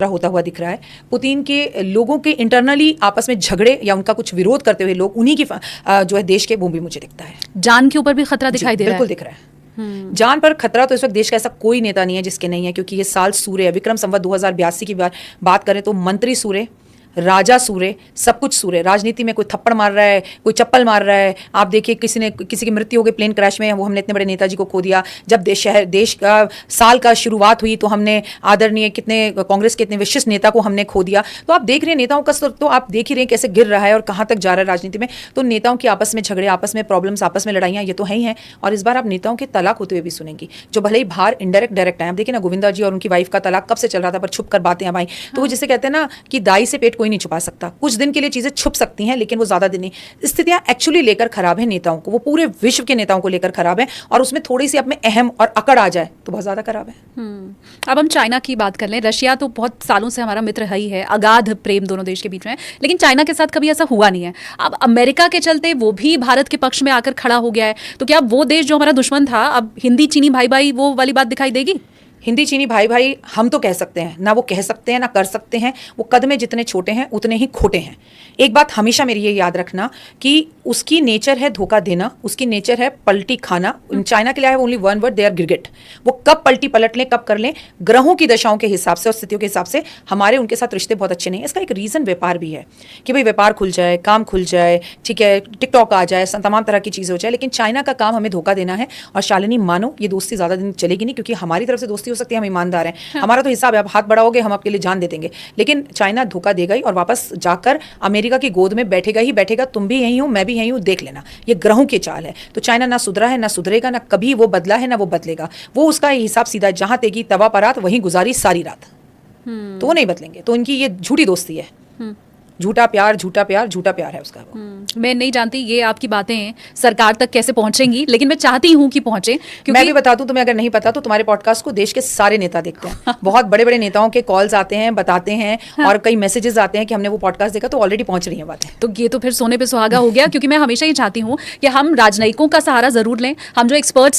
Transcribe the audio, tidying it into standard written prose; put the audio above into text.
होता हुआ दिख रहा है। पुतिन के लोगों के इंटरनली आपस में झगड़े या उनका कुछ विरोध करते हुए लोग उन्हीं की जो है देश के, वो भी मुझे दिखता है। जान के ऊपर भी खतरा दिखाई दे रहा है। बिल्कुल दिख रहा है। जान पर खतरा तो इस वक्त देश का ऐसा कोई नेता नहीं है जिसके नहीं है, क्योंकि ये साल सूर्य है। विक्रम संवत 2082 की बात करें तो मंत्री सूर्य, राजा सूर्य, सब कुछ सूर्य। राजनीति में कोई थप्पड़ मार रहा है, कोई चप्पल मार रहा है। आप देखिए किसी की मृत्यु हो गई प्लेन क्रैश में, वो हमने इतने बड़े नेताजी को खो दिया। जब देश का साल का शुरुआत हुई तो हमने आदरणीय कांग्रेस के इतने विशिष्ट नेता को हमने खो दिया। तो आप देख रहे हैं नेताओं का स्तर, तो आप देख ही रहे हैं कैसे गिर रहा है और कहाँ तक जा रहा है राजनीति में। तो नेताओं की आपस में झगड़े, आपस में प्रॉब्लम्स, आपस में लड़ाइयाँ, ये तो है ही हैं। और इस बार आप नेताओं के तलाक होते हुए भी सुनेंगी, जो भले ही बाहर इनडायरेक्ट डायरेक्ट है। आप देखिए ना, गोविंदा जी और उनकी वाइफ का तलाक कब से चल रहा था, पर छुप कर बातें अब आई। तो वो जिसे कहते हैं ना कि दाई से पेट कोई नहीं छुपा सकता। कुछ दिन के लिए चीजें छुप सकती हैं, लेकिन वो ज्यादा दिन नहीं। स्थितियां एक्चुअली लेकर खराब है नेताओं को, वो पूरे विश्व के नेताओं को लेकर खराब है। और उसमें थोड़ी सी अपने अहम और अकड़ आ जाए तो बहुत ज्यादा खराब है। अब हम चाइना की बात कर लें। रशिया तो बहुत सालों से हमारा मित्र है ही है, अगाध प्रेम दोनों देश के बीच में, लेकिन चाइना के साथ कभी ऐसा हुआ नहीं है। अब अमेरिका के चलते वो भी भारत के पक्ष में आकर खड़ा हो गया है, तो क्या वो देश जो हमारा दुश्मन था, अब हिंदी चीनी भाई भाई वो वाली बात दिखाई देगी? हिंदी चीनी भाई भाई हम तो कह सकते हैं ना, वो कह सकते हैं ना कर सकते हैं। वो कद में जितने छोटे हैं उतने ही खोटे हैं। एक बात हमेशा मेरी ये याद रखना कि उसकी नेचर है धोखा देना, उसकी नेचर है पलटी खाना। चाइना के लिए है only one word, they are गिरगिट। वो कब पलटी पलट लें, कब कर लें, ग्रहों की दशाओं के हिसाब से और स्थितियों के हिसाब से हमारे उनके साथ रिश्ते बहुत अच्छे नहीं है। इसका एक रीज़न व्यापार भी है कि भाई व्यापार खुल जाए, काम खुल जाए, ठीक है, टिकटॉक आ जाए, तमाम तरह की चीज़ें हो जाए। लेकिन चाइना का काम हमें धोखा देना है। और शालिनी मानो ये दोस्ती ज़्यादा दिन चलेगी नहीं, क्योंकि हमारी तरफ से दोस्ती हो सकती है, हम ईमानदार हैं। हाँ। हमारा तो हिसाब है, आप हाथ बढ़ाओगे हम आपके लिए जान दे देंगे। लेकिन चाइना धोखा देगा ही और वापस जाकर अमेरिका की गोद में बैठेगा ही बैठेगा। तुम भी यहीं हो, मैं भी यहीं हूँ, देख लेना। ये ग्रहों की चाल है। तो चाइना ना सुधरा है, ना सुधरेगा, ना कभी वो बदला है, ना वो बदलेगा। वो उसका हिसाब सीधा, जहां तेगी तवा परात वहीं गुजारी सारी रात। तो वो नहीं बदलेंगे। तो इनकी ये झूठी दोस्ती है, झूठा प्यार, झूठा प्यार, झूठा प्यार है उसका। मैं नहीं जानती ये आपकी बातें सरकार तक कैसे पहुंचेंगी, लेकिन मैं चाहती हूं कि पहुंचे। क्योंकि मैं भी बता दूं तुम्हें, अगर नहीं पता तो तुम्हारे पॉडकास्ट को देश के सारे नेता देखते हैं। बहुत बड़े बड़े नेताओं के कॉल्स आते हैं, बताते हैं। हाँ। और कई मैसेजेस आते हैं कि हमने वो पॉडकास्ट देखा, तो ऑलरेडी पहुंच रही है बातें। तो ये तो फिर सोने पे सुहागा हो गया। क्योंकि मैं हमेशा ये चाहती हूँ कि हम राजनयिकों का सहारा जरूर लें, हम जो एक्सपर्ट्स हैं